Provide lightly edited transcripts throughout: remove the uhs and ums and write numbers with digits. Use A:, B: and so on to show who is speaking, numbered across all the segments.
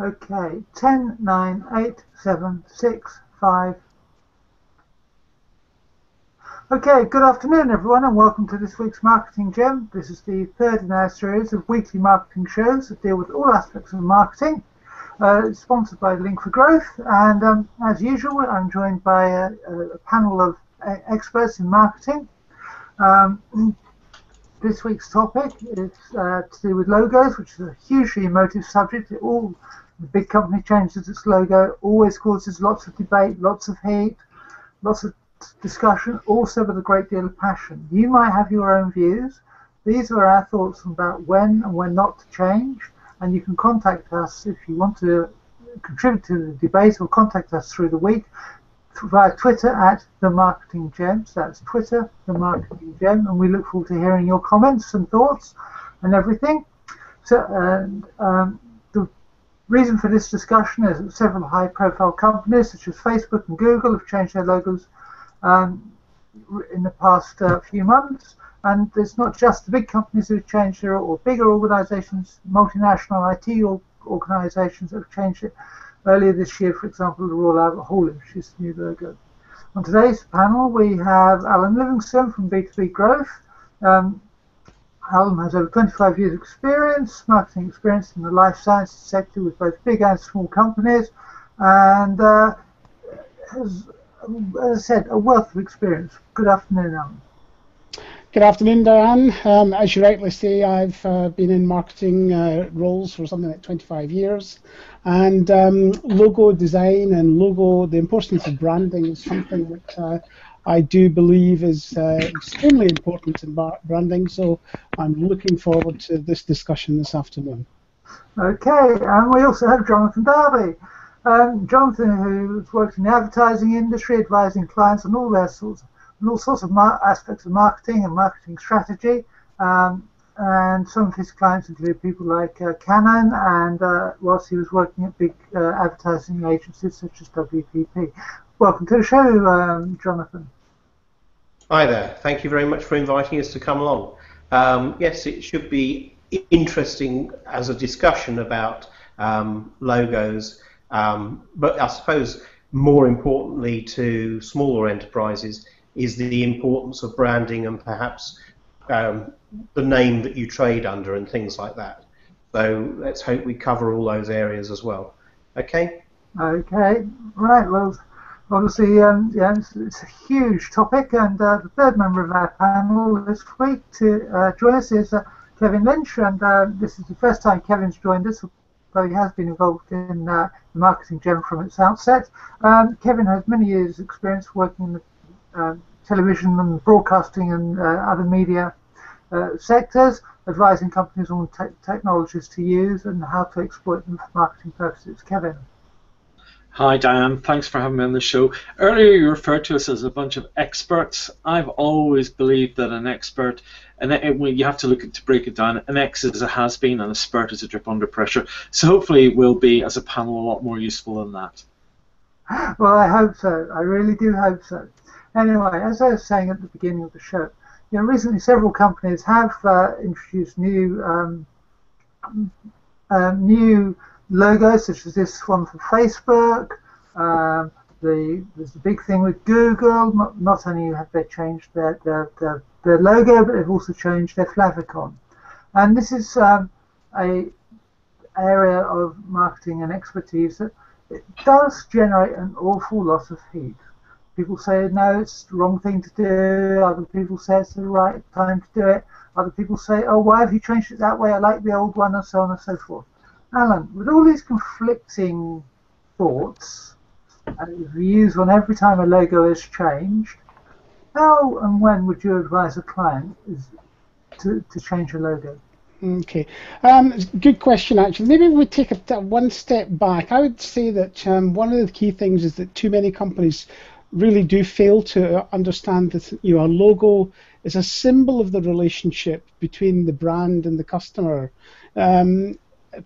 A: Okay, 10, 9, 8, 7, 6, 5. Okay, good afternoon everyone and welcome to this week's Marketing Gem. This is the third in our series of weekly marketing shows that deal with all aspects of marketing. It's sponsored by Link for Growth, and as usual I'm joined by a panel of experts in marketing. This week's topic is to do with logos, which is a hugely emotive subject. All the big company changes its logo, always causes lots of debate, lots of heat, lots of discussion, also with a great deal of passion. You might have your own views. These are our thoughts about when and when not to change, and you can contact us if you want to contribute to the debate, or contact us through the week via Twitter at The Marketing Gems. That's Twitter, The Marketing Gem, and we look forward to hearing your comments and thoughts and everything. So, the reason for this discussion is that several high-profile companies, such as Facebook and Google, have changed their logos in the past few months, and it's not just the big companies who have changed it, or bigger organizations, multinational IT organizations that have changed it. Earlier this year, for example, the Royal Albert Hall introduced a new logo. On today's panel, we have Alan Livingston from B2B Growth. Alan has over 25 years experience, marketing experience in the life sciences sector with both big and small companies, and has, as I said, a wealth of experience. Good afternoon, Alan.
B: Good afternoon, Diane. As you rightly say, I've been in marketing roles for something like 25 years, and logo design and the importance of branding is something that I do believe is extremely important in branding, so I'm looking forward to this discussion this afternoon.
A: Okay, and we also have Jonathan Darby. Jonathan, who's worked in the advertising industry, advising clients on all sorts of aspects of marketing and marketing strategy, and some of his clients include people like Canon, and whilst he was working at big advertising agencies such as WPP. Welcome to the show, Jonathan.
C: Hi there. Thank you very much for inviting us to come along. Yes, it should be interesting as a discussion about logos, but I suppose more importantly to smaller enterprises is the importance of branding and perhaps the name that you trade under and things like that. So let's hope we cover all those areas as well. Okay?
A: Okay, right, well, obviously, yeah, it's a huge topic, and the third member of our panel this week to join us is Kevin Lynch, and this is the first time Kevin's joined us, though he has been involved in the Marketing Gem from its outset. Kevin has many years' experience working in the television and broadcasting and other media sectors, advising companies on technologies to use and how to exploit them for marketing purposes. Kevin.
D: Hi Diane, thanks for having me on the show. Earlier you referred to us as a bunch of experts. I've always believed that an expert, and you have to look to break it down, an X is a has-been and a spurt is a drip under pressure. So hopefully we'll be, as a panel, a lot more useful than that.
A: Well, I hope so. I really do hope so. Anyway, as I was saying at the beginning of the show, recently several companies have introduced new logos, such as this one for Facebook. There's the big thing with Google. Not only have they changed their logo, but they've also changed their favicon. And this is a area of marketing and expertise that it does generate an awful lot of heat. People say, no, it's the wrong thing to do. Other people say it's the right time to do it. Other people say, oh, why have you changed it that way? I like the old one, and so on and so forth. Alan, with all these conflicting thoughts and views on every time a logo is changed, how and when would you advise a client to change a logo?
B: Okay, good question actually. Maybe we take one step back. I would say that one of the key things is that too many companies really do fail to understand that a logo is a symbol of the relationship between the brand and the customer.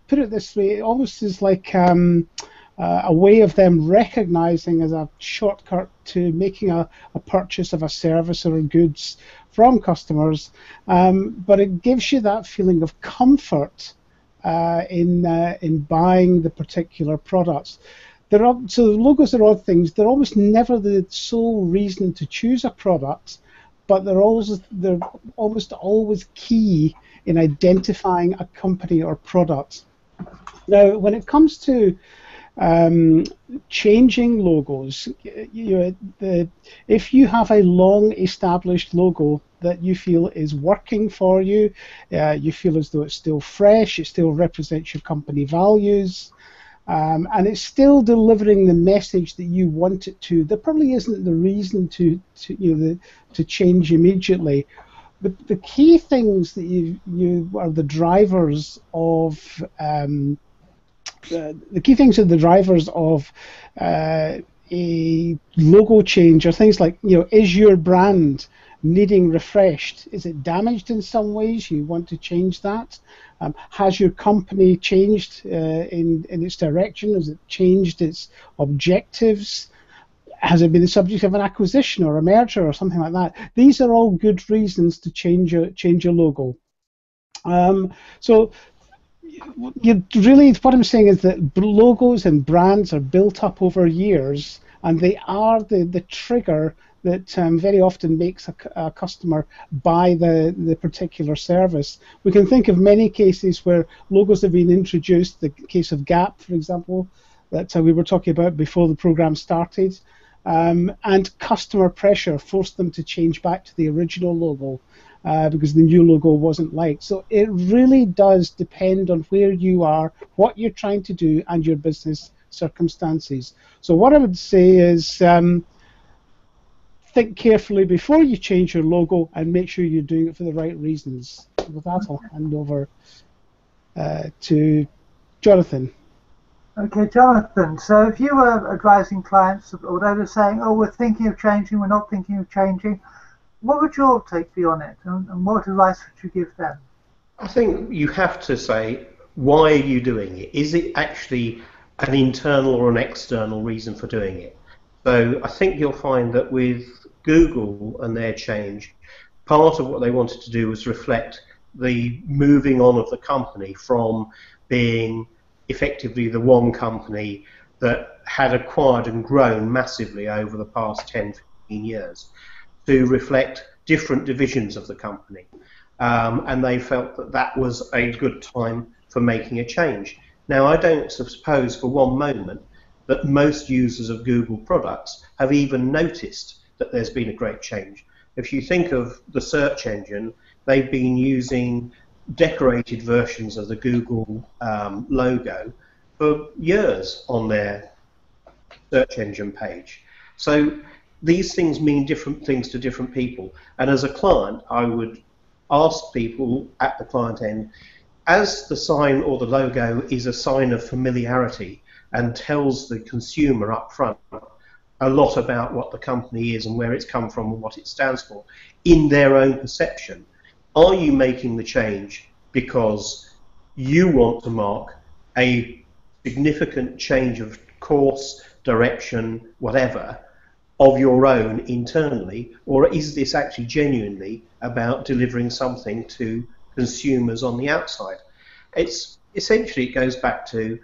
B: Put it this way, it almost is like a way of them recognizing as a shortcut to making a purchase of a service or goods from customers, but it gives you that feeling of comfort in buying the particular products. So logos are odd things. They're almost never the sole reason to choose a product, but they're almost always key in identifying a company or product. Now, when it comes to changing logos, if you have a long-established logo that you feel is working for you, you feel as though it's still fresh, it still represents your company values, and it's still delivering the message that you want it to, there probably isn't the reason to change immediately. But the key things that you are the drivers of the key things are the drivers of a logo change are things like, is your brand needing refreshed? Is it damaged in some ways? You want to change that. Has your company changed in its direction? Has it changed its objectives? Has it been the subject of an acquisition or a merger or something like that? These are all good reasons to change your logo. So really, what I'm saying is that logos and brands are built up over years, and they are the trigger that very often makes a customer buy the particular service. We can think of many cases where logos have been introduced, the case of Gap, for example, that we were talking about before the program started, and customer pressure forced them to change back to the original logo because the new logo wasn't liked. So it really does depend on where you are, what you're trying to do, and your business circumstances. So what I would say is think carefully before you change your logo and make sure you're doing it for the right reasons. With that, I'll hand over to Jonathan.
A: Okay, Jonathan, so if you were advising clients, or they were saying, oh, we're thinking of changing, we're not thinking of changing, what would your take be on it, and what advice would you give them?
C: I think you have to say, why are you doing it? Is it actually an internal or an external reason for doing it? So I think you'll find that with Google and their change, part of what they wanted to do was reflect the moving on of the company from being effectively the one company that had acquired and grown massively over the past 10, 15 years to reflect different divisions of the company. And they felt that that was a good time for making a change. Now, I don't suppose for one moment that most users of Google products have even noticed that there's been a great change. If you think of the search engine, they've been using decorated versions of the Google logo for years on their search engine page. So these things mean different things to different people. And as a client, I would ask people at the client end, as the sign or the logo is a sign of familiarity and tells the consumer up front a lot about what the company is and where it's come from and what it stands for in their own perception, are you making the change because you want to mark a significant change of course, direction, whatever, of your own internally, or is this actually genuinely about delivering something to consumers on the outside? It's essentially, it goes back to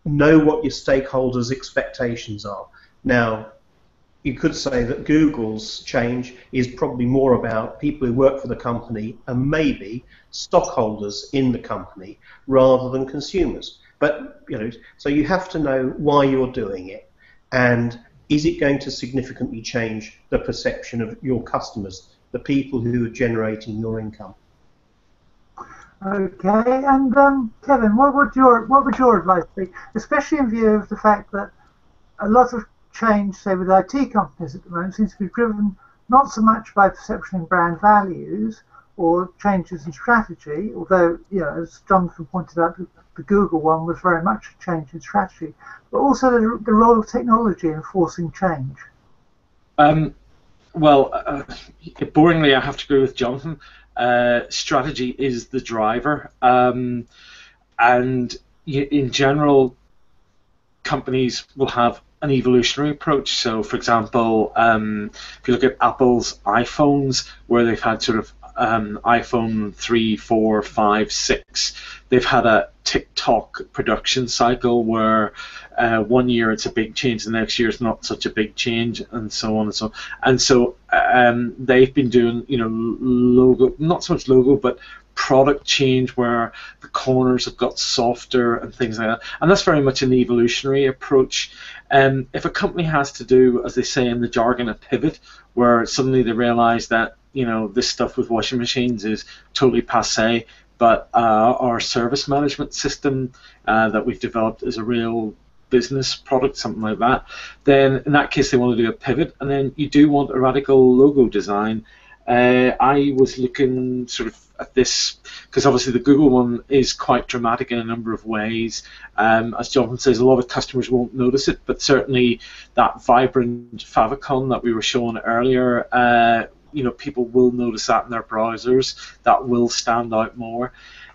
C: know what your stakeholders' expectations are. Now, you could say that Google's change is probably more about people who work for the company and maybe stockholders in the company rather than consumers. But, so you have to know why you're doing it, and is it going to significantly change the perception of your customers, the people who are generating your income?
A: Okay, and Kevin, what would your advice be, especially in view of the fact that a lot of change, say with IT companies at the moment, seems to be driven not so much by perception and brand values or changes in strategy, although, as Jonathan pointed out, the Google one was very much a change in strategy, but also the role of technology in forcing change.
D: Boringly, I have to agree with Jonathan. Strategy is the driver, and in general, companies will have an evolutionary approach. So, for example, if you look at Apple's iPhones, where they've had sort of iPhone 3, 4, 5, 6, they've had a TikTok production cycle where 1 year it's a big change, the next year it's not such a big change, and so on and so on. And so they've been doing, logo, not so much logo, but product change where the corners have got softer and things like that. And that's very much an evolutionary approach. If a company has to do, as they say in the jargon, a pivot, where suddenly they realize that this stuff with washing machines is totally passé, but our service management system that we've developed is a real business product, something like that, then in that case they want to do a pivot, and then you do want a radical logo design. I was looking sort of at this because obviously the Google one is quite dramatic in a number of ways. As Jonathan says, a lot of customers won't notice it, but certainly that vibrant favicon that we were showing earlier, people will notice that in their browsers. That will stand out more.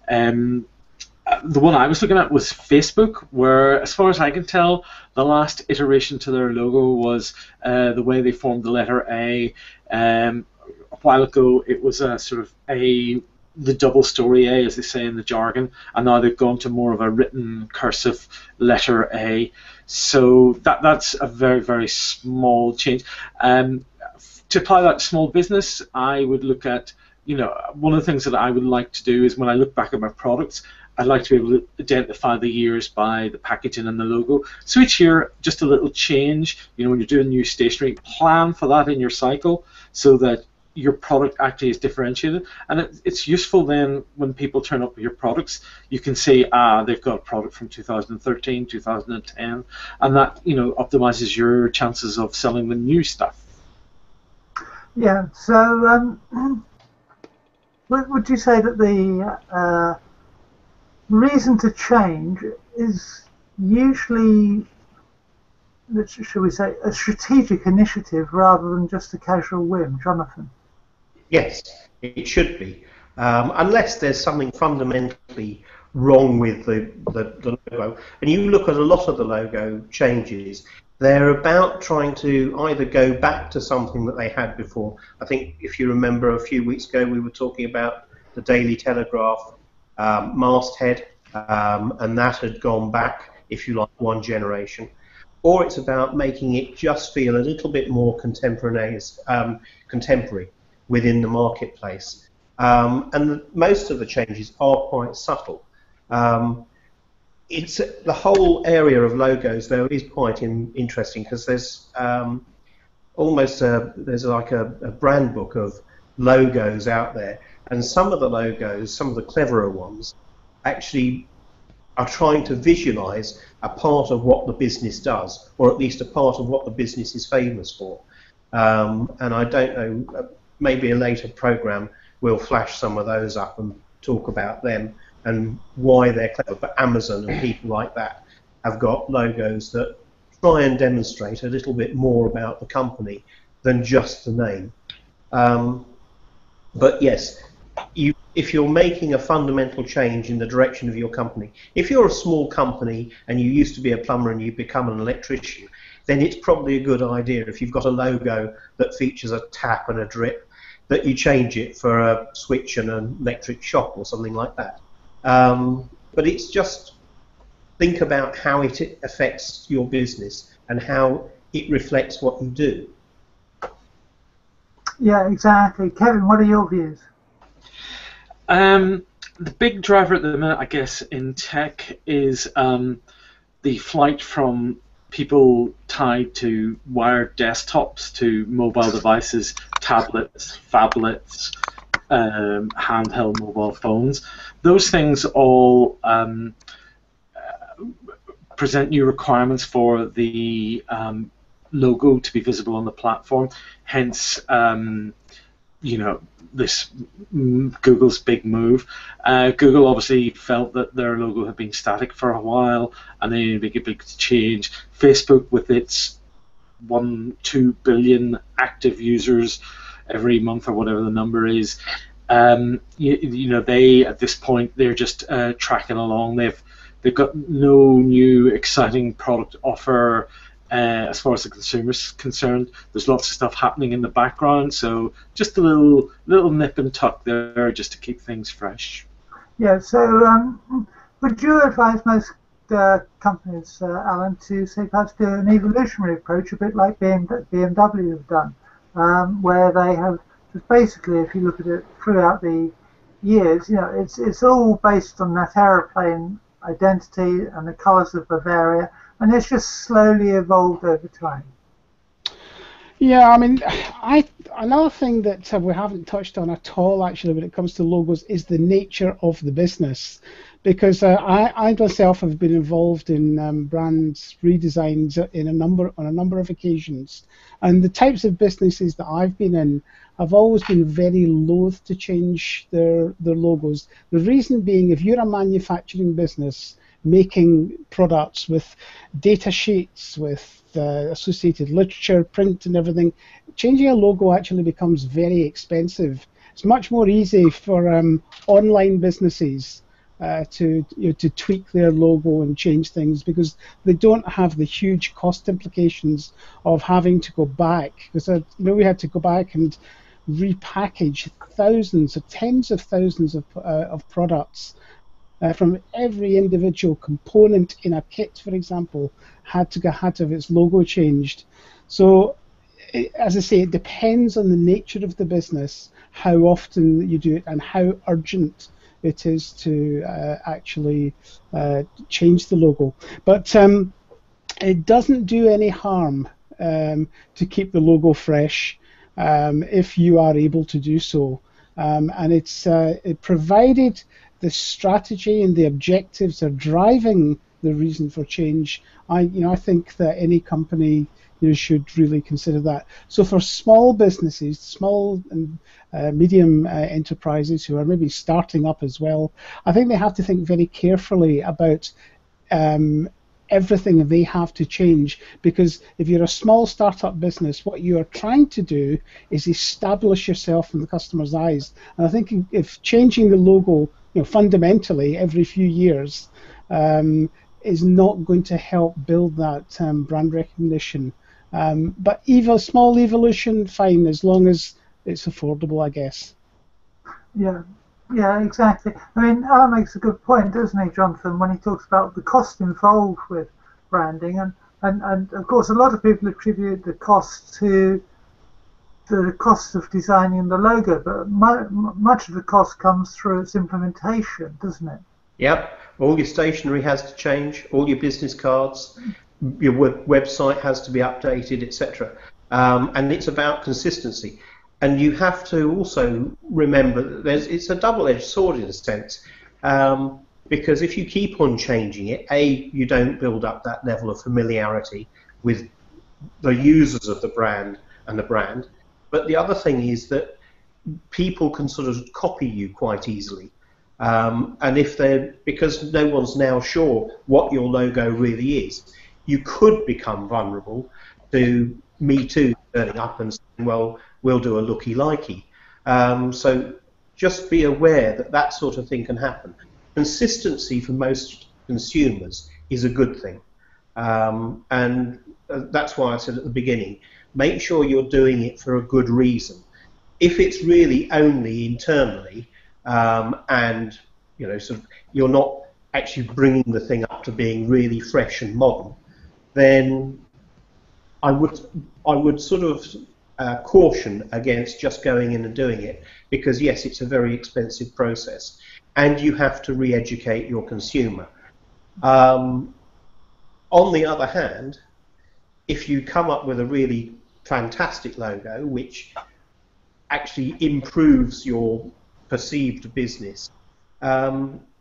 D: The one I was looking at was Facebook, where, as far as I can tell, the last iteration to their logo was the way they formed the letter A. A while ago, it was a sort of the double story A, as they say in the jargon, and now they've gone to more of a written cursive letter A. So that's a very, very small change. To apply that to small business, I would look at, one of the things that I would like to do is when I look back at my products, I'd like to be able to identify the years by the packaging and the logo. So each year, just a little change. When you're doing new stationery, plan for that in your cycle so that your product actually is differentiated. And it's useful then when people turn up with your products, you can say, they've got a product from 2013, 2010, and that optimizes your chances of selling the new stuff.
A: Yeah. So, would you say that the reason to change is usually, shall we say, a strategic initiative rather than just a casual whim, Jonathan?
C: Yes, it should be, unless there's something fundamentally wrong with the logo. And you look at a lot of the logo changes, they're about trying to either go back to something that they had before. I think if you remember a few weeks ago we were talking about the Daily Telegraph masthead, and that had gone back, if you like, one generation. Or it's about making it just feel a little bit more contemporary within the marketplace. And most of the changes are quite subtle. It's the whole area of logos, though, is quite interesting because there's there's like a brand book of logos out there, and some of the logos, some of the cleverer ones, actually are trying to visualize a part of what the business does, or at least a part of what the business is famous for. And I don't know, maybe a later program will flash some of those up and talk about them and why they're clever. But Amazon and people like that have got logos that try and demonstrate a little bit more about the company than just the name. But yes, if you're making a fundamental change in the direction of your company, if you're a small company and you used to be a plumber and you become an electrician, then it's probably a good idea, if you've got a logo that features a tap and a drip, that you change it for a switch and an electric shock or something like that. But it's just, think about how it affects your business and how it reflects what you do. Yeah,
A: exactly. Kevin, what are your views?
D: The big driver at the minute, I guess, in tech is the flight from people tied to wired desktops to mobile devices, tablets, phablets, handheld mobile phones. Those things all present new requirements for the logo to be visible on the platform. Hence, this Google's big move. Google obviously felt that their logo had been static for a while and they needed to make a big change. Facebook, with its 1-2 billion active users every month or whatever the number is, they at this point they're just tracking along. They've got no new exciting product offer. as far as the consumer's concerned. There's lots of stuff happening in the background, so just a little nip and tuck there just to keep things fresh.
A: Yeah, so would you advise most companies, Alan, to say perhaps do an evolutionary approach, a bit like BMW have done, where they have just basically, if you look at it throughout the years, it's all based on that aeroplane identity and the colours of Bavaria, and it's just slowly evolved over time.
B: Yeah, I mean, another thing that we haven't touched on at all, actually, when it comes to logos, is the nature of the business. Because I myself have been involved in brands redesigns on a number of occasions, and the types of businesses that I've been in have always been very loath to change their logos. The reason being, if you're a manufacturing business making products with data sheets, with associated literature, print and everything, changing a logo actually becomes very expensive. It's much more easy for online businesses to tweak their logo and change things, because they don't have the huge cost implications of having to go back. Because we had to go back and repackage thousands or tens of thousands of products from every individual component in a kit, for example, had to have its logo changed. So, as I say, it depends on the nature of the business, how often you do it, and how urgent it is to actually change the logo. But it doesn't do any harm to keep the logo fresh if you are able to do so. And it's provided the strategy and the objectives are driving the reason for change. I think that any company should really consider that. So for small businesses, small and medium enterprises who are maybe starting up as well, I think they have to think very carefully about everything they have to change, because if you're a small startup business, what you are trying to do is establish yourself in the customer's eyes. And I think if changing the logo fundamentally every few years is not going to help build that brand recognition. But small evolution, fine, as long as it's affordable, I guess.
A: Yeah, exactly. I mean, Alan makes a good point, doesn't he, Jonathan, when he talks about the cost involved with branding, and of course a lot of people attribute the cost to the cost of designing the logo, but much of the cost comes through its implementation, doesn't it?
C: Yep. All your stationery has to change, all your business cards, your website has to be updated, etc. And it's about consistency. And you have to also remember that it's a double-edged sword in a sense, because if you keep on changing it, you don't build up that level of familiarity with the users of the brand and the brand. But the other thing is that people can sort of copy you quite easily. And because no one's now sure what your logo really is, you could become vulnerable to Me Too turning up and saying, well, we'll do a looky-likey. So just be aware that that sort of thing can happen. Consistency for most consumers is a good thing. And that's why I said at the beginning, make sure you're doing it for a good reason. If it's really only internally, and sort of you're not actually bringing the thing up to being really fresh and modern, then I would sort of caution against just going in and doing it, because yes, it's a very expensive process, and you have to re-educate your consumer. On the other hand, if you come up with a really fantastic logo which actually improves your perceived business,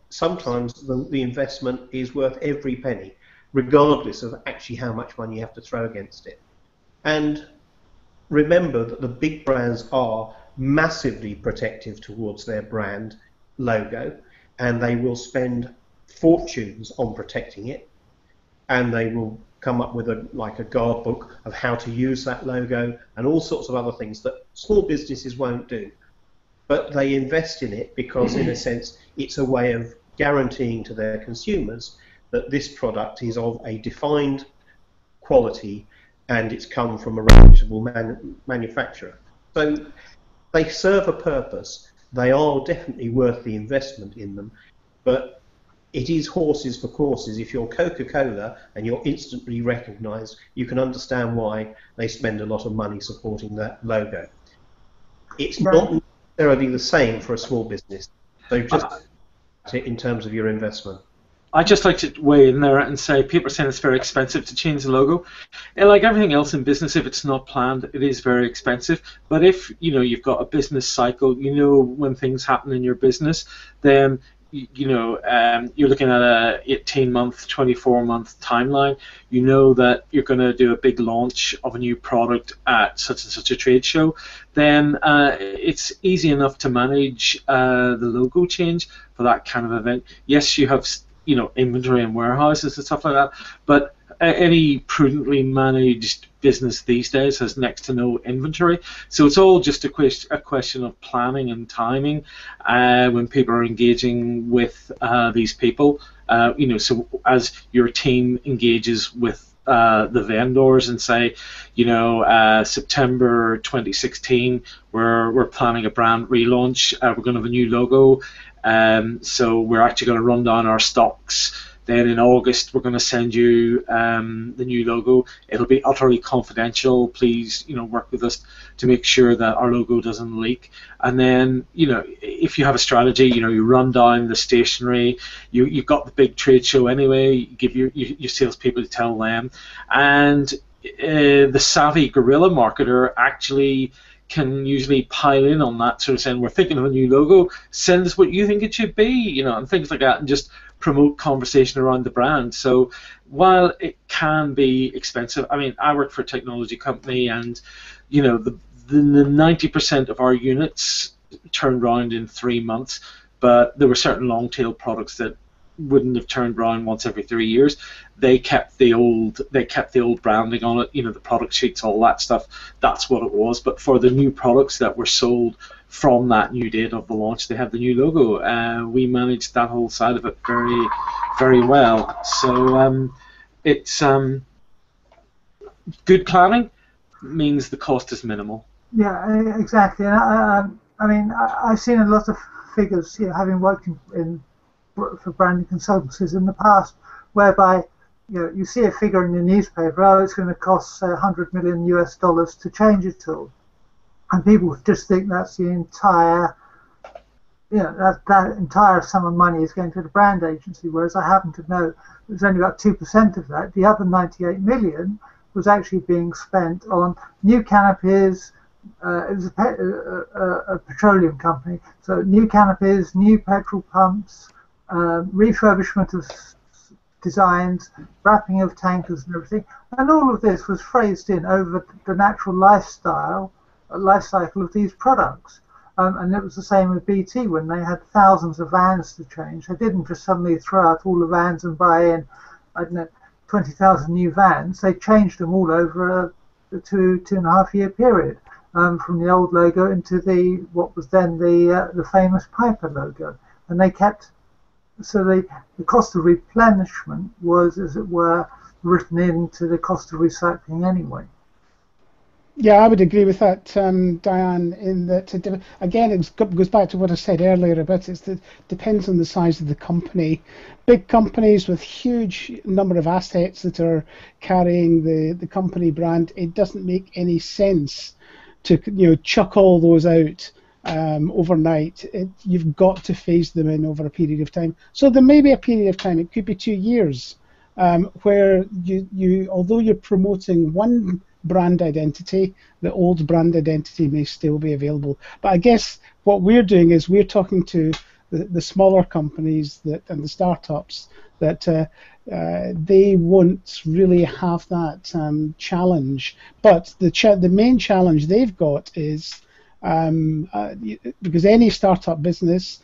C: sometimes the investment is worth every penny, regardless of actually how much money you have to throw against it. And remember that the big brands are massively protective towards their brand logo, and they will spend fortunes on protecting it, and they will come up with a guard book of how to use that logo and all sorts of other things that small businesses won't do. But they invest in it because, in a sense, it's a way of guaranteeing to their consumers that this product is of a defined quality, and it's come from a reputable manufacturer. So they serve a purpose. They are definitely worth the investment in them, but it is horses for courses. If you're Coca-Cola and you're instantly recognised, you can understand why they spend a lot of money supporting that logo. It's not necessarily the same for a small business. So just in terms of your investment.
D: I'd just like to weigh in there and say people are saying it's very expensive to change the logo. And like everything else in business, if it's not planned, it is very expensive. But if you've got a business cycle, when things happen in your business, then you're looking at a 18-month, 24-month timeline. You know that you're going to do a big launch of a new product at such and such a trade show. Then it's easy enough to manage the logo change for that kind of event. Yes, you have inventory and warehouses and stuff like that, but any prudently managed business these days has next to no inventory. So it's all just a question of planning and timing when people are engaging with these people. So as your team engages with the vendors and say, September 2016, we're planning a brand relaunch. We're going to have a new logo. So we're actually going to run down our stocks. Then in August, we're going to send you the new logo. It'll be utterly confidential. Please, work with us to make sure that our logo doesn't leak. And then, if you have a strategy, you run down the stationery. You've got the big trade show anyway. You give your salespeople to tell them. And the savvy guerrilla marketer actually can usually pile in on that, sort of saying, we're thinking of a new logo, send us what you think it should be, and things like that, and just promote conversation around the brand. So while it can be expensive, I work for a technology company, and the 90% of our units turned around in 3 months, but there were certain long tail products that wouldn't have turned around once every 3 years. They kept the old branding on it, the product sheets, all that stuff. That's what it was. But for the new products that were sold from that new date of the launch, they had the new logo. We managed that whole side of it very, very well. So it's good planning means the cost is minimal.
A: Yeah, exactly. And I've seen a lot of figures, having worked for branding consultancies in the past, whereby you see a figure in the newspaper, it's going to cost say $100 million to change it all, and people just think that's the entire, that entire sum of money is going to the brand agency. Whereas I happen to know there's only about 2% of that. The other 98 million was actually being spent on new canopies. It was a petroleum company, so new canopies, new petrol pumps, refurbishment of designs, wrapping of tankers and everything, and all of this was phrased in over the natural life cycle of these products. And it was the same with BT when they had thousands of vans to change. They didn't just suddenly throw out all the vans and buy in, 20,000 new vans. They changed them all over a 2.5 year period, from the old logo into what was then the famous Piper logo, and they kept. So the cost of replenishment was, as it were, written into the cost of recycling anyway.
B: Yeah, I would agree with that, Diane, in that, again, it goes back to what I said earlier about it depends on the size of the company. Big companies with huge number of assets that are carrying the company brand, it doesn't make any sense to chuck all those out overnight. You've got to phase them in over a period of time. So there may be a period of time, it could be 2 years, where you although you're promoting one brand identity, the old brand identity may still be available. But I guess what we're doing is we're talking to the smaller companies and the startups that they won't really have that challenge. But the main challenge they've got is because any startup business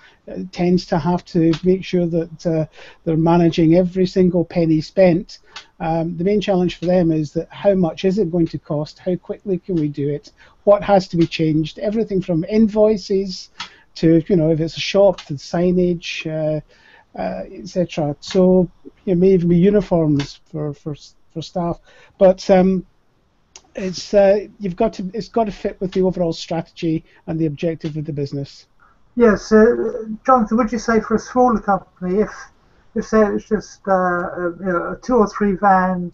B: tends to have to make sure that they're managing every single penny spent. The main challenge for them is that how much is it going to cost, how quickly can we do it, what has to be changed, everything from invoices to, if it's a shop, to signage, etc. So it may even be uniforms for for staff. But it's got to fit with the overall strategy and the objective of the business.
A: Yes, Jonathan, would you say for a smaller company, if say it's just a 2 or 3 van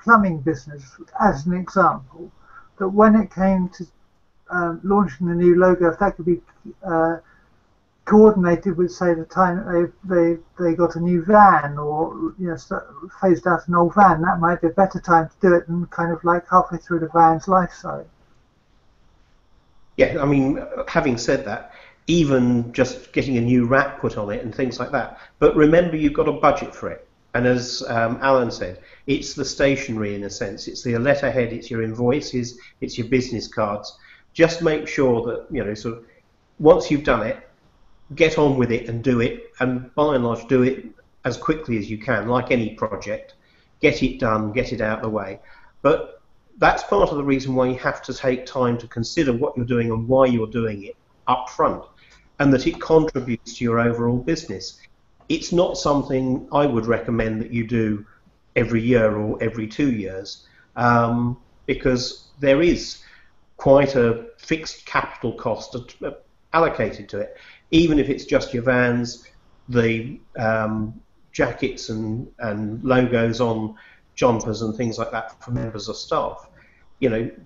A: plumbing business, as an example, that when it came to launching the new logo, if that could be coordinated with, say, the time they got a new van, or phased out an old van, that might be a better time to do it than kind of like halfway through the van's life cycle.
C: Yeah, I mean, having said that, even just getting a new wrap put on it and things like that. But remember, you've got a budget for it. And as Alan said, it's the stationery in a sense. It's the letterhead, it's your invoices, it's your business cards. Just make sure that, sort of, once you've done it, get on with it and do it. And by and large, do it as quickly as you can, like any project. Get it done, get it out of the way. But that's part of the reason why you have to take time to consider what you're doing and why you're doing it up front, and that it contributes to your overall business. It's not something I would recommend that you do every year or every 2 years, because there is quite a fixed capital cost allocated to it. Even if it's just your vans, the jackets and logos on jumpers and things like that for members of staff.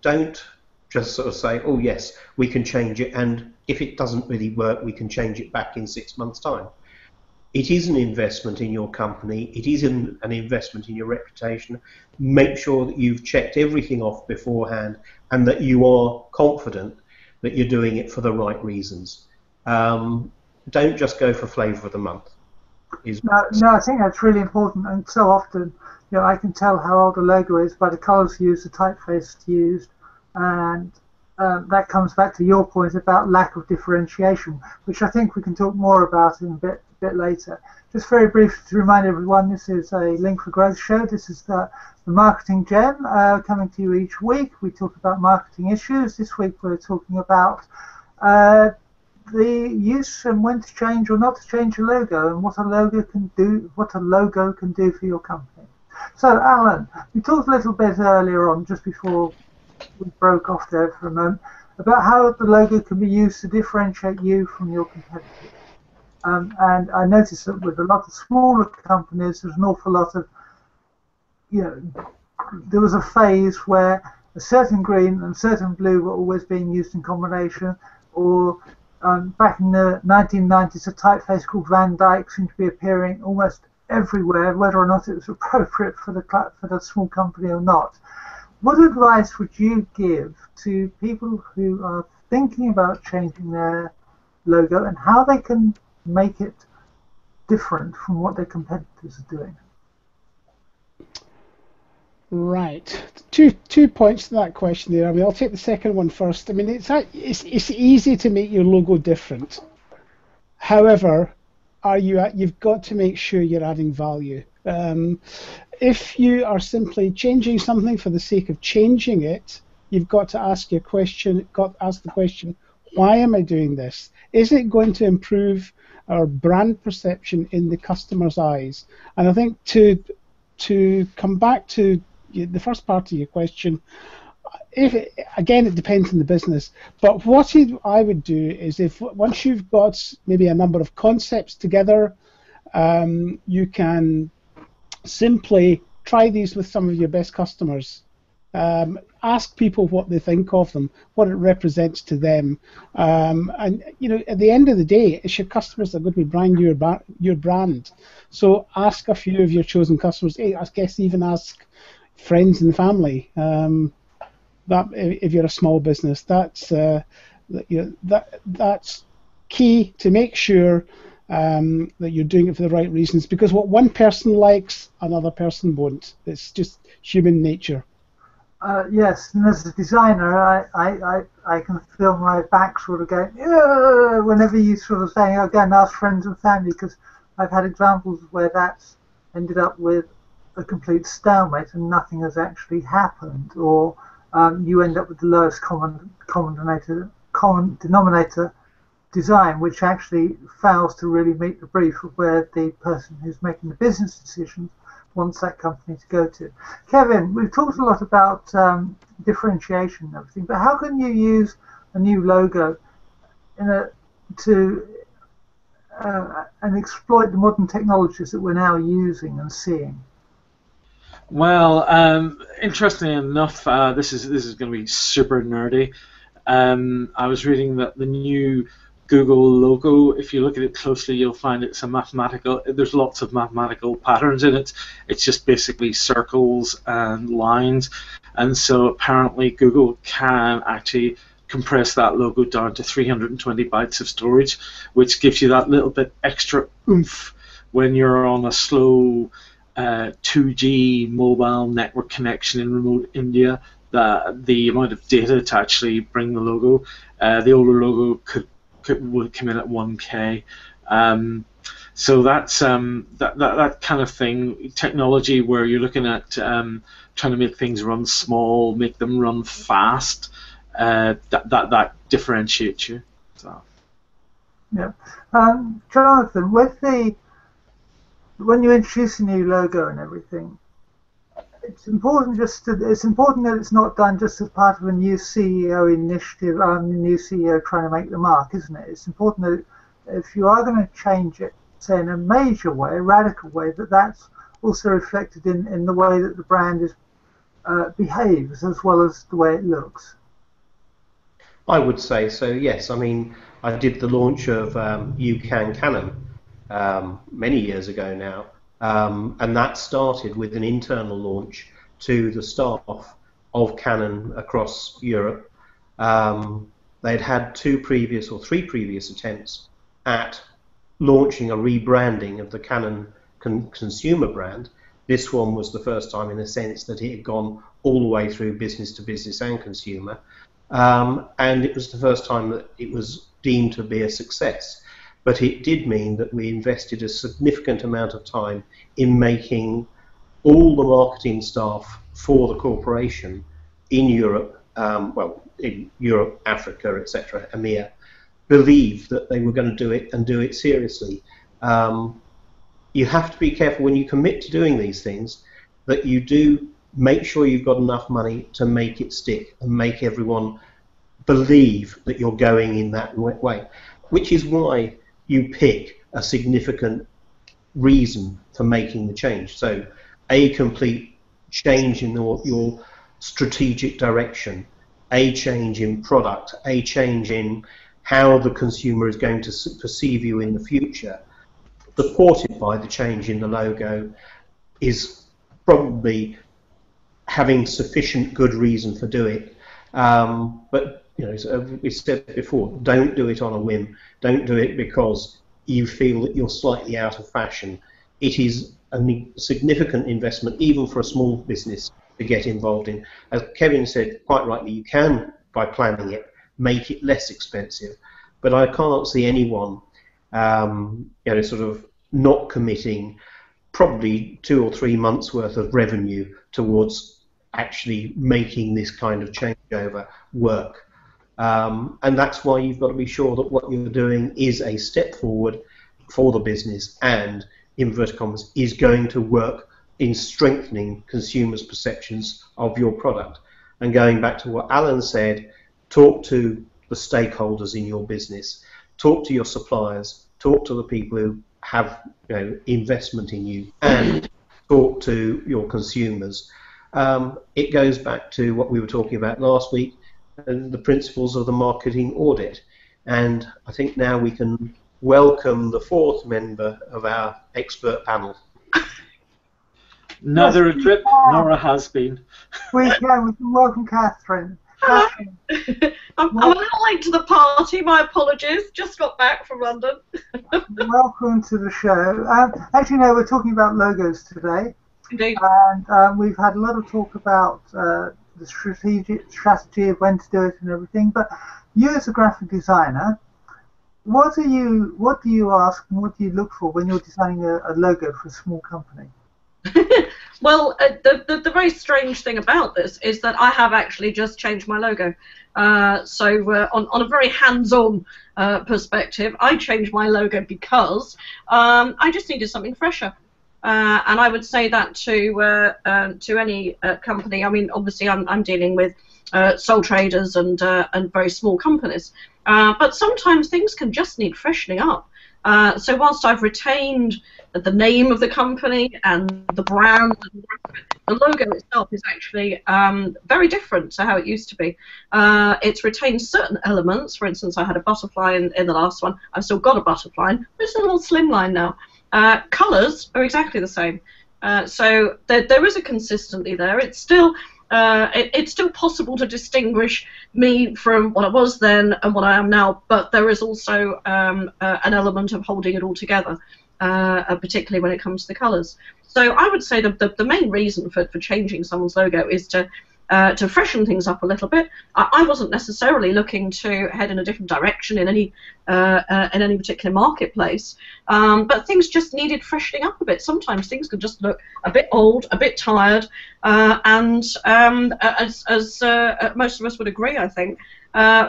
C: Don't just sort of say, oh yes, we can change it, and if it doesn't really work, we can change it back in 6 months' time. It is an investment in your company. It is an investment in your reputation. Make sure that you've checked everything off beforehand and that you are confident that you're doing it for the right reasons. Don't just go for flavour of the month.
A: No, I think that's really important, and so often, I can tell how old a logo is by the colours used, the typeface used, and that comes back to your point about lack of differentiation, which I think we can talk more about in a bit later. Just very briefly to remind everyone, this is a Link for Growth show. This is the Marketing Gem coming to you each week. We talk about marketing issues. This week we're talking about the use and when to change or not to change a logo, and what a logo can do for your company. So, Alan, we talked a little bit earlier on, just before we broke off there for a moment, about how the logo can be used to differentiate you from your competitors. And I noticed that with a lot of smaller companies, there's an awful lot of, there was a phase where a certain green and certain blue were always being used in combination, or back in the 1990s, a typeface called Van Dyke seemed to be appearing almost everywhere, whether or not it was appropriate for the small company or not. What advice would you give to people who are thinking about changing their logo and how they can make it different from what their competitors are doing?
B: Right. Two points to that question there. I mean, I'll take the second one first. I mean, it's easy to make your logo different. However, you've got to make sure you're adding value. If you are simply changing something for the sake of changing it, you've got to ask the question, why am I doing this? Is it going to improve our brand perception in the customer's eyes? And I think to come back to the first part of your question, again, it depends on the business, but what I would do is, once you've got maybe a number of concepts together, you can simply try these with some of your best customers. Ask people what they think of them, what it represents to them, and at the end of the day, it's your customers that are going to be buying your brand. So ask a few of your chosen customers. I guess even ask friends and family. That if you're a small business, that's key to make sure that you're doing it for the right reasons. Because what one person likes, another person won't. It's just human nature.
A: Yes, and as a designer, I can feel my back sort of going, whenever you sort of saying, again, ask friends and family, because I've had examples where that's ended up with a complete stalemate and nothing has actually happened, or you end up with the lowest common denominator design, which actually fails to really meet the brief of where the person who's making the business decisions wants that company to go to. Kevin, we've talked a lot about differentiation and everything, but how can you use a new logo to and exploit the modern technologies that we're now using and seeing?
D: Well, interestingly enough, this is going to be super nerdy. I was reading that the new Google logo, if you look at it closely, you'll find it's a mathematical. There's lots of mathematical patterns in it. It's just basically circles and lines, and so apparently Google can actually compress that logo down to 320 bytes of storage, which gives you that little bit extra oomph when you're on a slow 2G mobile network connection in remote India. The amount of data to actually bring the logo, the older logo would come in at 1K. So that's that kind of thing, technology where you're looking at trying to make things run small, make them run fast. That differentiates you. So.
A: Yeah, Jonathan, when you introduce a new logo and everything, it's important that it's not done just as part of a new CEO initiative, the new CEO trying to make the mark, isn't it? It's important that if you are going to change it, say in a major way, a radical way, that's also reflected in the way that the brand behaves as well as the way it looks.
C: I would say so, yes. I mean, I did the launch of UCAN Canon many years ago now, and that started with an internal launch to the staff of Canon across Europe. They'd had 3 previous attempts at launching a rebranding of the Canon consumer brand. This one was the first time in the sense that it had gone all the way through business to business and consumer. And it was the first time that it was deemed to be a success. But it did mean that we invested a significant amount of time in making all the marketing staff for the corporation in Europe, in Europe, Africa, etc., EMEA, believe that they were going to do it and do it seriously. You have to be careful when you commit to doing these things that you do make sure you've got enough money to make it stick and make everyone believe that you're going in that way, which is why you pick a significant reason for making the change. So a complete change in your strategic direction, a change in product, a change in how the consumer is going to perceive you in the future, supported by the change in the logo, is probably having sufficient good reason for doing it. But as we said before, don't do it on a whim. Don't do it because you feel that you're slightly out of fashion. It is a significant investment, even for a small business, to get involved in. As Kevin said quite rightly, you can, by planning it, make it less expensive. But I can't see anyone, sort of not committing probably 2 or 3 months worth of revenue towards actually making this kind of changeover work. And that's why you've got to be sure that what you're doing is a step forward for the business and, in inverted commas, is going to work in strengthening consumers' perceptions of your product. And going back to what Alan said, talk to the stakeholders in your business, talk to your suppliers, talk to the people who have investment in you, and talk to your consumers. It goes back to what we were talking about last week, and the principles of the marketing audit. And I think now we can welcome the 4th member of our expert panel.
D: Neither a drip nor a has-been.
A: We can welcome Catherine.
E: Hello. I'm a little late to the party, my apologies. Just got back from London.
A: Welcome to the show. Actually, no, we're talking about logos today.
E: Indeed.
A: And we've had a lot of talk about the strategy of when to do it and everything. But you, as a graphic designer, what do you ask and what do you look for when you're designing a logo for a small company?
E: Well, the very strange thing about this is that I have actually just changed my logo. So on a very hands-on perspective, I changed my logo because I just needed something fresher. And I would say that to any company. I mean, obviously, I'm dealing with sole traders and very small companies, but sometimes things can just need freshening up. So whilst I've retained the name of the company and the brand, the logo itself is actually very different to how it used to be. It's retained certain elements. For instance, I had a butterfly in the last one. I've still got a butterfly, but it's a little slimline now. Colours are exactly the same. So there is a consistency there. It's still possible to distinguish me from what I was then and what I am now, but there is also an element of holding it all together, particularly when it comes to the colours. So I would say the main reason for changing someone's logo is to freshen things up a little bit. I wasn't necessarily looking to head in a different direction in any particular marketplace, but things just needed freshening up a bit. Sometimes things could just look a bit old, a bit tired, and as most of us would agree, I think,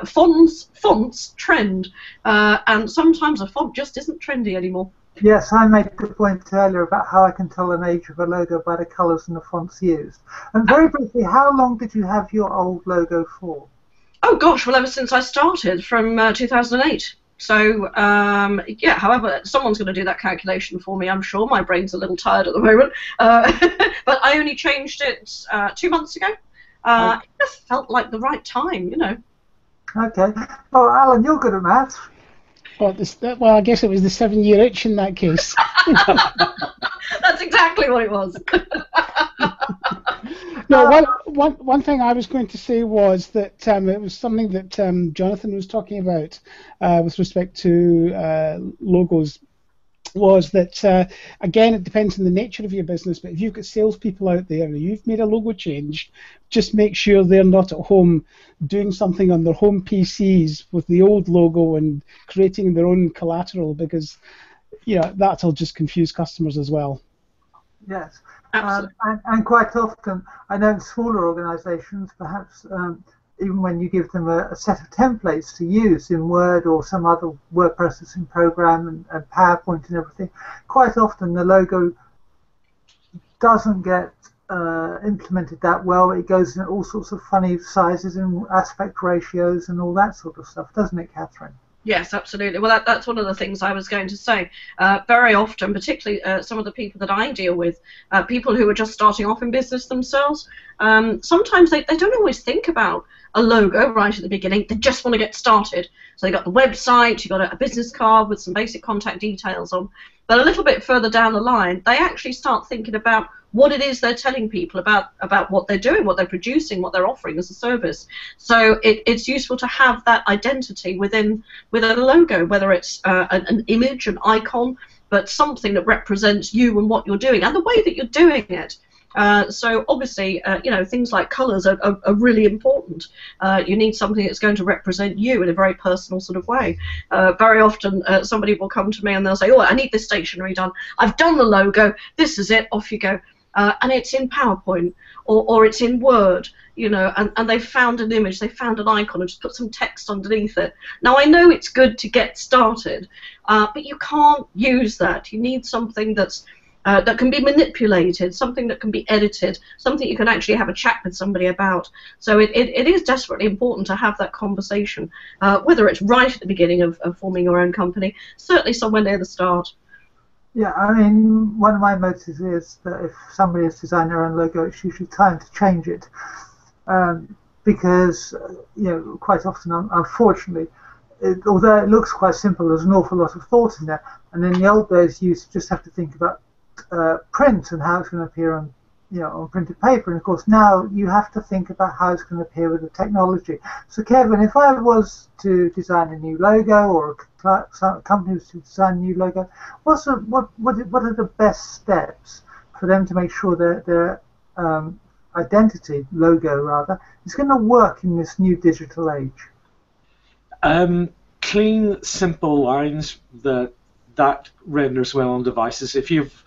E: fonts trend, and sometimes a font just isn't trendy anymore.
A: Yes, I made the point earlier about how I can tell an age of a logo by the colours and the fonts used. And very briefly, how long did you have your old logo for?
E: Oh gosh, well ever since I started from 2008. So yeah, however, someone's going to do that calculation for me, I'm sure. My brain's a little tired at the moment. But I only changed it 2 months ago. It just felt like the right time, you know.
A: Okay. Well, Alan, you're good at maths.
B: Well, I guess it was the 7-year itch in that case.
E: That's exactly what it was.
B: No, one thing I was going to say was that it was something that Jonathan was talking about with respect to logos, was that, again, it depends on the nature of your business, but if you've got salespeople out there and you've made a logo change, just make sure they're not at home doing something on their home PCs with the old logo and creating their own collateral, because that'll just confuse customers as well.
A: Yes,
E: Absolutely.
A: And quite often, I know in smaller organisations, perhaps even when you give them a set of templates to use in Word or some other word processing program and PowerPoint and everything, quite often the logo doesn't get implemented that well. It goes in all sorts of funny sizes and aspect ratios and all that sort of stuff, doesn't it, Catherine?
E: Yes, absolutely. Well, that's one of the things I was going to say. Very often, particularly some of the people that I deal with, people who are just starting off in business themselves, sometimes they don't always think about a logo right at the beginning. They just want to get started. So they got the website, you got a business card with some basic contact details on. But a little bit further down the line, they actually start thinking about what it is they're telling people about what they're doing, what they're producing, what they're offering as a service. So it's useful to have that identity within a logo, whether it's an image, an icon, but something that represents you and what you're doing and the way that you're doing it. So obviously, things like colours are really important. You need something that's going to represent you in a very personal sort of way. Very often, somebody will come to me and they'll say, "Oh, I need this stationery done. I've done the logo. This is it. Off you go." And it's in PowerPoint or it's in Word, and they've found an image, they found an icon, and just put some text underneath it. Now, I know it's good to get started, but you can't use that. You need something that can be manipulated, something that can be edited, something you can actually have a chat with somebody about. So it is desperately important to have that conversation, whether it's right at the beginning of forming your own company, certainly somewhere near the start.
A: Yeah, I mean, one of my motives is that if somebody has designed their own logo, it's usually time to change it, because quite often, unfortunately, although it looks quite simple, there's an awful lot of thought in there. And in the old days, you used to just have to think about print and how it's going to appear on printed paper, and of course now you have to think about how it's going to appear with the technology. So Kevin, if I was to design a new logo, or a company was to design a new logo, what are the best steps for them to make sure that their identity, logo rather, is going to work in this new digital age?
D: Clean, simple lines that renders well on devices. If you've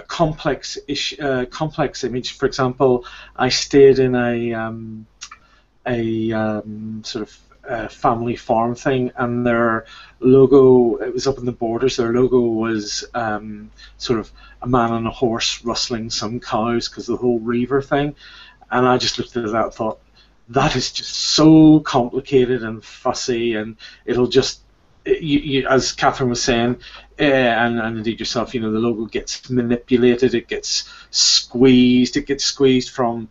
D: complex image, for example, I stayed in a sort of family farm thing, and their logo, it was up in the borders, their logo was sort of a man on a horse rustling some cows, because the whole Reaver thing. And I just looked at that and thought, that is just so complicated and fussy, and it'll just, as Catherine was saying, and indeed yourself, the logo gets manipulated, it gets squeezed from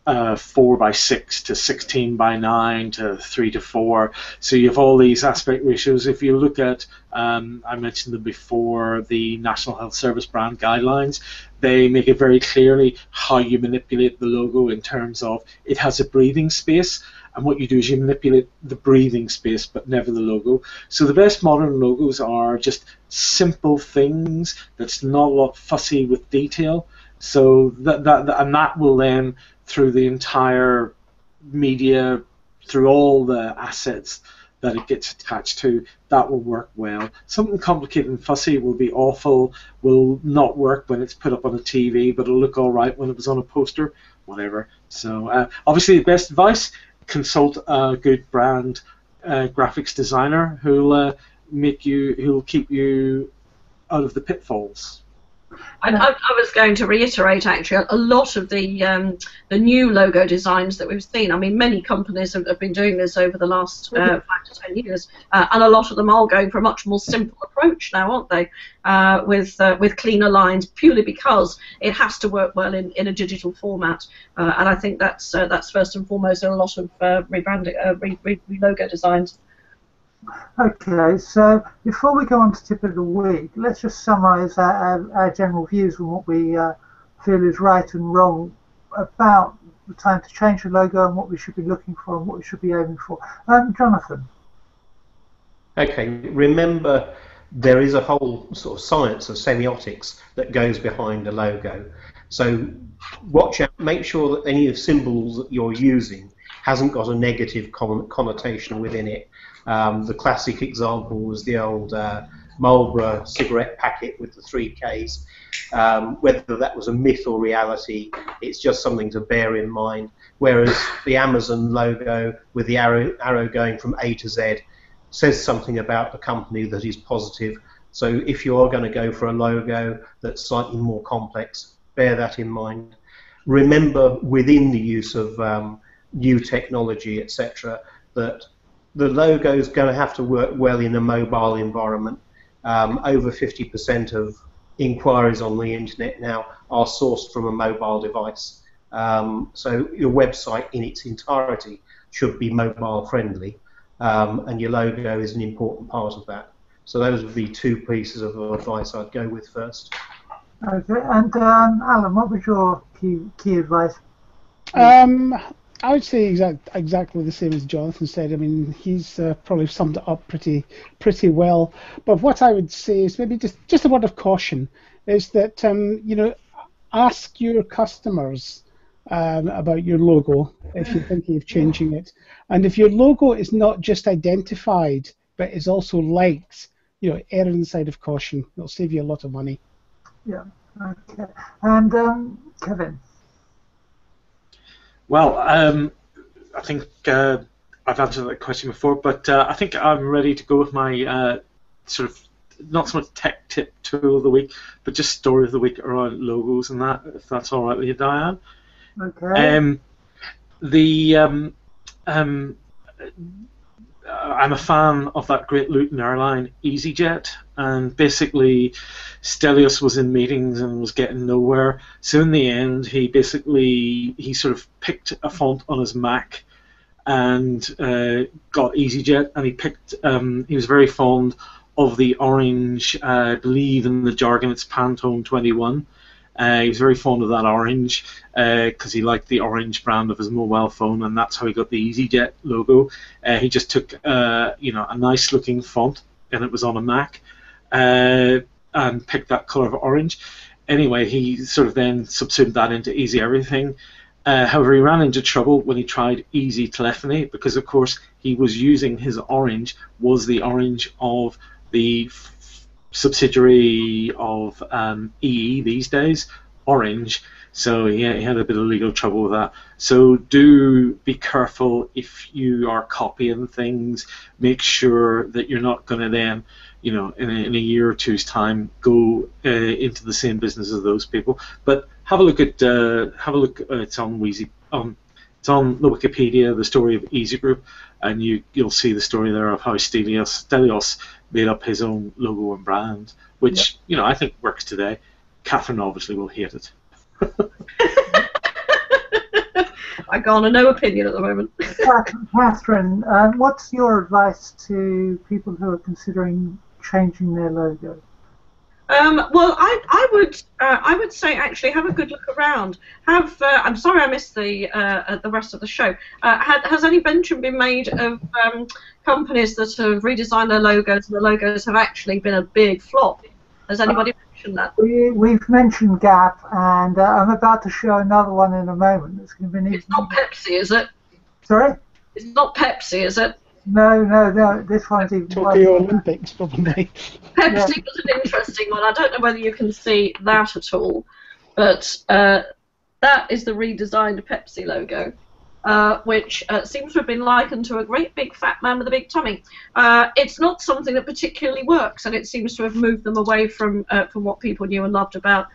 D: 4:6 to 16:9 to 3:4. So you have all these aspect ratios. If you look at, I mentioned them before, the National Health Service brand guidelines, they make it very clearly how you manipulate the logo in terms of it has a breathing space, and what you do is you manipulate the breathing space but never the logo. So the best modern logos are just simple things that's not a lot fussy with detail. So that will then, through the entire media, through all the assets that it gets attached to, that will work well. Something complicated and fussy will be awful, will not work when it's put up on a TV, but it'll look all right when it was on a poster, whatever. So obviously the best advice, consult a good brand graphics designer who'll keep you out of the pitfalls.
E: I was going to reiterate, actually, a lot of the new logo designs that we've seen. I mean, many companies have been doing this over the last 5 to 10 years, and a lot of them are going for a much more simple approach now, aren't they? With cleaner lines, purely because it has to work well in a digital format, and I think that's first and foremost in a lot of logo designs.
A: Okay, so before we go on to tip of the week, let's just summarise our general views on what we feel is right and wrong about the time to change the logo and what we should be looking for and what we should be aiming for. Jonathan.
C: Okay, remember there is a whole sort of science of semiotics that goes behind a logo. So watch out, make sure that any of the symbols that you're using hasn't got a negative connotation within it. The classic example was the old Marlboro cigarette packet with the 3 Ks. Whether that was a myth or reality, it's just something to bear in mind. Whereas the Amazon logo with the arrow going from A to Z says something about the company that is positive. So if you are going to go for a logo that's slightly more complex, bear that in mind. Remember, within the use of new technology, etc., that the logo is going to have to work well in a mobile environment. Over 50% of inquiries on the internet now are sourced from a mobile device. So your website in its entirety should be mobile friendly, and your logo is an important part of that. So those would be 2 pieces of advice I'd go with first.
A: Okay, and Alan, what was your key advice?
B: I would say exactly the same as Jonathan said. I mean, he's probably summed it up pretty well. But what I would say is maybe just a word of caution is that ask your customers about your logo if you're thinking of changing it, and if your logo is not just identified but is also liked, err on the side of caution. It'll save you a lot of money.
A: Yeah. Okay. And Kevin.
D: Well, I think I've answered that question before, but I think I'm ready to go with my sort of, not so much tech tip tool of the week, but just story of the week around logos and that, if that's all right with you, Diane.
A: Okay.
D: I'm a fan of that great Luton airline, EasyJet, and basically Stelios was in meetings and was getting nowhere. So in the end, he sort of picked a font on his Mac and got EasyJet, and he was very fond of the orange, I believe in the jargon it's Pantone 21. He was very fond of that orange because he liked the orange brand of his mobile phone, and that's how he got the EasyJet logo. He just took a nice looking font, and it was on a Mac, and picked that color of orange. Anyway, he sort of then subsumed that into Easy Everything. However, he ran into trouble when he tried Easy Telephony, because of course he was using his orange was the orange of the subsidiary of EE these days, Orange, so he had a bit of legal trouble with that. So do be careful if you are copying things. Make sure that you're not going to then, in a year or two's time, go into the same business as those people. But have a look at it's on Wheezy. It's on the Wikipedia, the story of Easy Group, and you'll see the story there of how Stelios made up his own logo and brand, which I think works today. Catherine obviously will hate it.
E: I garner no opinion at the moment.
A: Catherine, what's your advice to people who are considering changing their logo?
E: Well, I would say actually have a good look around. I'm sorry I missed the rest of the show. Has any mention been made of companies that have redesigned their logos and the logos have actually been a big flop? Has anybody mentioned that?
A: We've mentioned Gap, and I'm about to show another one in a moment. It's going to be.
E: It's not Pepsi, is it?
A: Sorry?
E: It's not Pepsi, is it?
A: No. This one's even
B: Tokyo Olympics, probably.
E: Pepsi was an interesting one. I don't know whether you can see that at all, but that is the redesigned Pepsi logo, which seems to have been likened to a great big fat man with a big tummy. It's not something that particularly works, and it seems to have moved them away from what people knew and loved about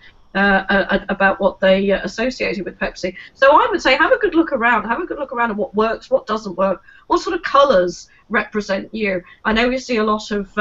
E: what they associated with Pepsi. So I would say have a good look around. Have a good look around at what works, what doesn't work, what sort of colours represent you. I know we see a lot of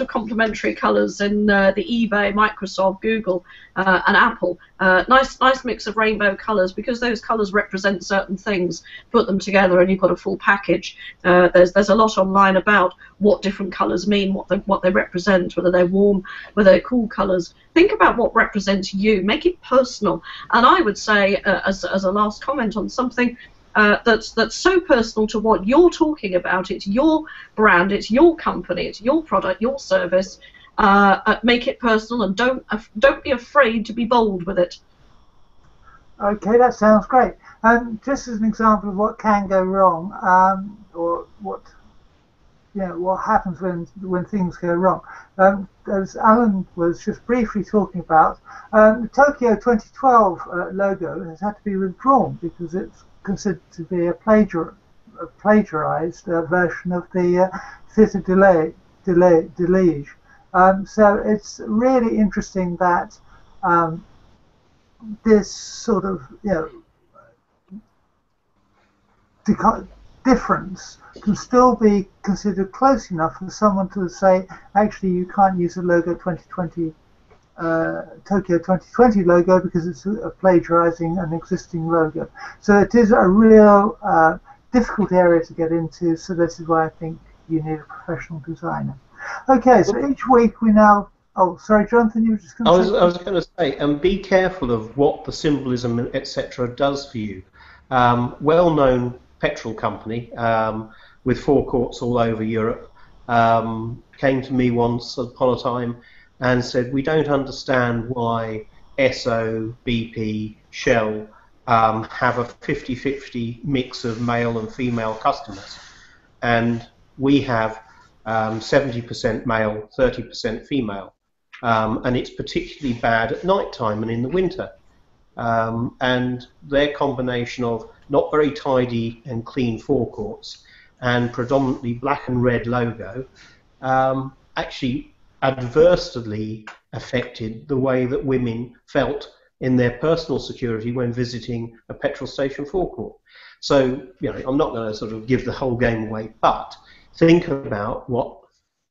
E: complementary colours in the eBay, Microsoft, Google, and Apple. Nice mix of rainbow colours, because those colours represent certain things. Put them together and you've got a full package. There's a lot online about what different colours mean, what they represent, whether they're warm, whether they're cool colours. Think about what represents you. Make it personal. And I would say, as a last comment on something, that's so personal to what you're talking about. It's your brand, it's your company, it's your product, your service. Make it personal, and don't be afraid to be bold with it.
A: Okay, that sounds great. Just as an example of what can go wrong, or what happens when things go wrong. As Alan was just briefly talking about, the Tokyo 2012 logo has had to be withdrawn because it's considered to be a plagiarized version of the Theatre de Liege. So it's really interesting that this sort of difference can still be considered close enough for someone to say, actually, you can't use the logo 2020. Tokyo 2020 logo because it's plagiarizing an existing logo. So it is a real difficult area to get into, so this is why I think you need a professional designer. Okay, so each week we now... Oh, sorry, Jonathan, you were just going to say...
C: I was going to say, be careful of what the symbolism, etc., does for you. Well-known petrol company with forecourts all over Europe came to me once upon a time and said, we don't understand why Esso, BP, Shell have a 50-50 mix of male and female customers. And we have 70% male, 30% female. And it's particularly bad at night time and in the winter. And their combination of not very tidy and clean forecourts and predominantly black and red logo actually adversely affected the way that women felt in their personal security when visiting a petrol station forecourt. So, I'm not going to sort of give the whole game away, but think about what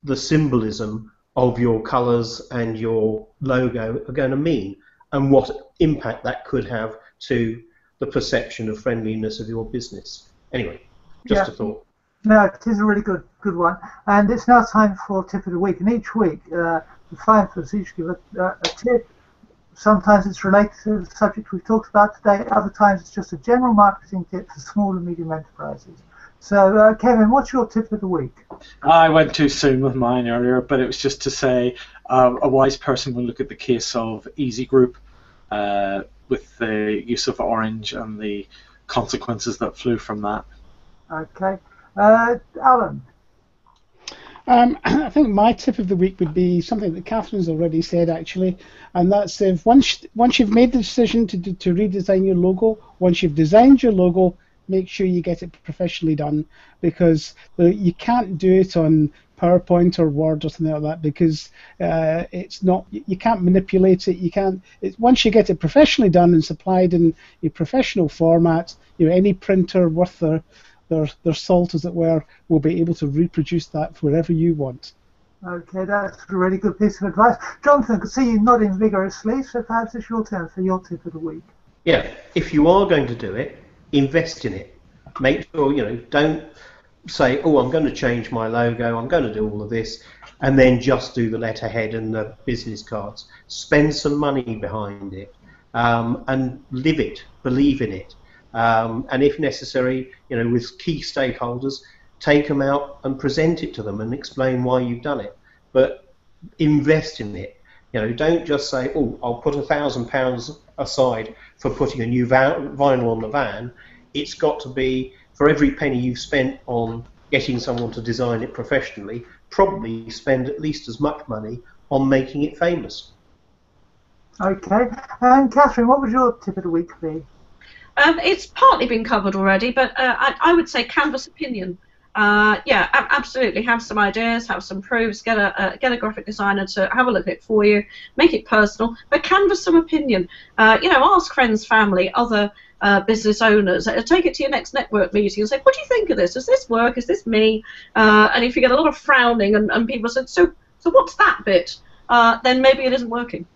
C: the symbolism of your colours and your logo are going to mean, and what impact that could have to the perception of friendliness of your business. Anyway, just a thought.
A: No, it is a really good one. And it's now time for Tip of the Week. And each week, the five of us each give a tip. Sometimes it's related to the subject we've talked about today. Other times it's just a general marketing tip for small and medium enterprises. So, Kevin, what's your tip of the week?
D: I went too soon with mine earlier, but it was just to say a wise person will look at the case of Easy Group with the use of orange and the consequences that flew from that.
A: Okay. Alan?
B: I think my tip of the week would be something that Catherine's already said, actually, and that's if once you've made the decision to redesign your logo, once you've designed your logo, make sure you get it professionally done, because you can't do it on PowerPoint or Word or something like that, because it's not, you can't manipulate it. You can't. Once you get it professionally done and supplied in a professional format, any printer worth their salt, as it were, will be able to reproduce that wherever you want.
A: Okay, that's a really good piece of advice. Jonathan, I can see you nodding vigorously, so perhaps it's your turn for your tip of the week.
C: Yeah, if you are going to do it, invest in it. Make sure, don't say, oh, I'm going to change my logo, I'm going to do all of this, and then just do the letterhead and the business cards. Spend some money behind it, and live it, believe in it. And if necessary, with key stakeholders, take them out and present it to them and explain why you've done it. But invest in it. Don't just say, oh, I'll put £1,000 aside for putting a new vinyl on the van. It's got to be, for every penny you've spent on getting someone to design it professionally, probably spend at least as much money on making it famous.
A: Okay, and Catherine, what would your tip of the week be?
E: It's partly been covered already, but I would say canvas opinion. Yeah, absolutely. Have some ideas, have some proofs. Get a graphic designer to have a look at it for you. Make it personal, but canvas some opinion. Ask friends, family, other business owners. Take it to your next network meeting and say, "What do you think of this? Does this work? Is this me?" And if you get a lot of frowning and people say, "So what's that bit?" Then maybe it isn't working.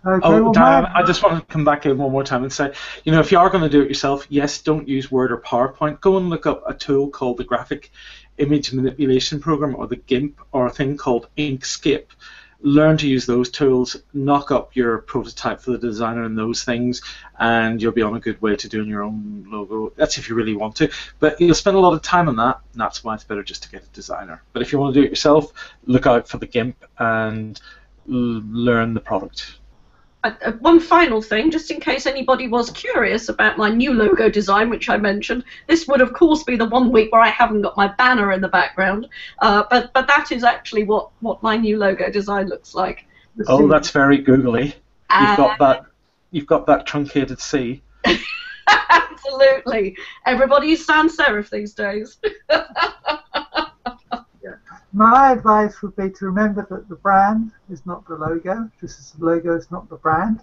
A: Okay,
D: Diane, I just want to come back in one more time and say, if you are going to do it yourself, yes, don't use Word or PowerPoint. Go and look up a tool called the Graphic Image Manipulation Program, or the GIMP, or a thing called Inkscape. Learn to use those tools, knock up your prototype for the designer and those things, and you'll be on a good way to doing your own logo. That's if you really want to, but you'll spend a lot of time on that, and that's why it's better just to get a designer. But if you want to do it yourself, look out for the GIMP and learn the product.
E: One final thing, just in case anybody was curious about my new logo design, which I mentioned, this would of course be the 1 week where I haven't got my banner in the background, but that is actually what my new logo design looks like.
D: Oh, that's very googly. You've got that truncated C.
E: Absolutely. Everybody is sans serif these days.
A: My advice would be to remember that the brand is not the logo, just as the logo is not the brand,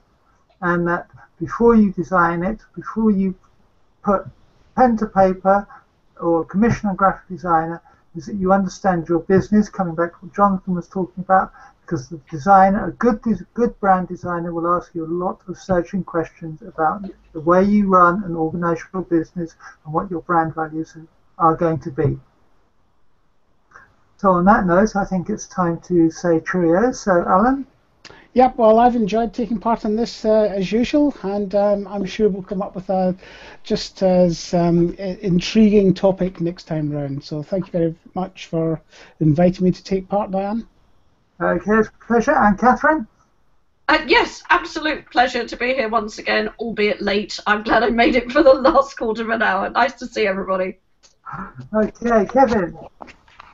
A: and that before you design it, before you put pen to paper or commission a graphic designer, is that you understand your business, coming back to what Jonathan was talking about, because the designer, a good brand designer, will ask you a lot of searching questions about the way you run and organize your business and what your brand values are going to be. So on that note, I think it's time to say cheerio. So, Alan?
B: Yep, well, I've enjoyed taking part in this as usual, and I'm sure we'll come up with a just as intriguing topic next time round. So thank you very much for inviting me to take part, Diane.
A: Okay, it's a pleasure. And Catherine?
E: Yes, absolute pleasure to be here once again, albeit late. I'm glad I made it for the last quarter of an hour. Nice to see everybody.
A: Okay, Kevin?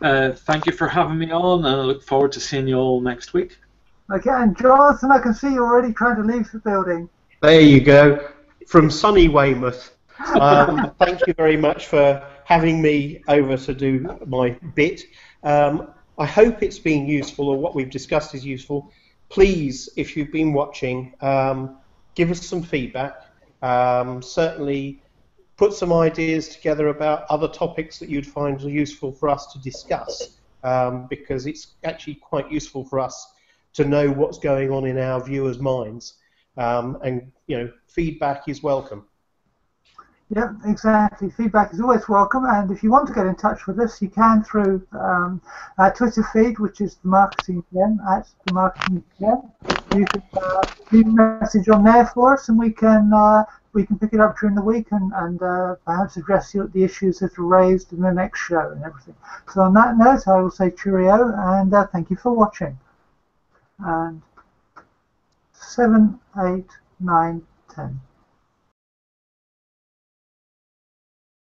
D: Thank you for having me on, and I look forward to seeing you all next week.
A: Okay, and Jonathan, I can see you're already trying to leave the building.
C: There you go, from sunny Weymouth. Thank you very much for having me over to do my bit. I hope it's been useful, or what we've discussed is useful. Please, if you've been watching, give us some feedback. Certainly put some ideas together about other topics that you'd find useful for us to discuss, because it's actually quite useful for us to know what's going on in our viewers' minds, and feedback is welcome.
A: Yeah, exactly. Feedback is always welcome, and if you want to get in touch with us, you can through our Twitter feed, which is the Marketing Gem, at the Marketing Gem. You can leave a message on there for us, and we can pick it up during the week and perhaps address the issues that are raised in the next show and everything. So on that note, I will say cheerio, and thank you for watching. And 7, 8, 9, 10.